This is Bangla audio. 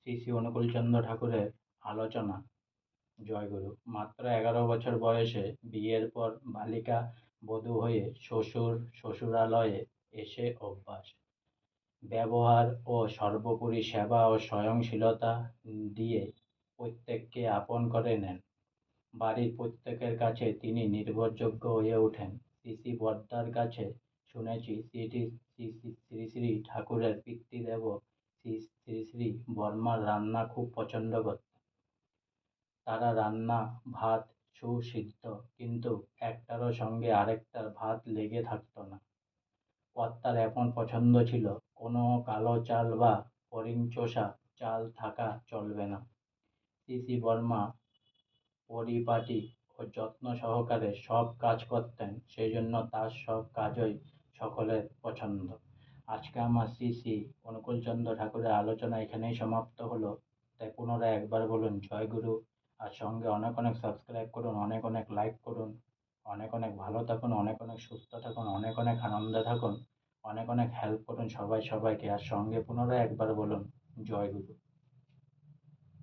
শ্রী শ্রী অনুকূলচন্দ্র ঠাকুরের আলোচনা। জয়গুরু। মাত্র 11 বছর বয়সে বিয়ের পর বালিকা বধূ হয়ে শ্বশুরালয়ে এসে অভ্যাস, ব্যবহার ও সর্বোপরি সেবা ও সহনশীলতা দিয়ে প্রত্যেককে আপন করে নেন। বাড়ির প্রত্যেকের কাছে তিনি নির্ভরযোগ্য হয়ে ওঠেন। শ্রী শ্রী বড়দার কাছে শুনেছি শ্রী শ্রী ঠাকুরের পিতৃদেব শ্রী শ্রী শ্রী বর্মার রান্না খুব পছন্দ করতেন। তারা রান্না ভাত সুসিদ্ধ, কিন্তু একটারও সঙ্গে আরেকটার ভাত লেগে থাকতো না। কর্তার এমন পছন্দ ছিল, কোনো কালো চাল বা ফড়িংচোষা চাল থাকা চলবে না। শ্রী শ্রী বর্মা পরিপাটি ও যত্ন সহকারে সব কাজ করতেন, সেই জন্য তার সব কাজই সকলের পছন্দ। আজকে আমার শ্রী শ্রী অনুকূলচন্দ্র ঠাকুরের আলোচনা এখানেই সমাপ্ত হলো। তাই পুনরায় একবার বলুন জয় গুরু। আর সঙ্গে অনেক অনেক সাবস্ক্রাইব করুন, অনেক অনেক লাইক করুন, অনেক অনেক ভালো থাকুন, অনেক অনেক সুস্থ থাকুন, অনেক অনেক আনন্দে থাকুন, অনেক অনেক হেল্প করুন সবাই সবাইকে। আর সঙ্গে পুনরায় একবার বলুন জয় গুরু।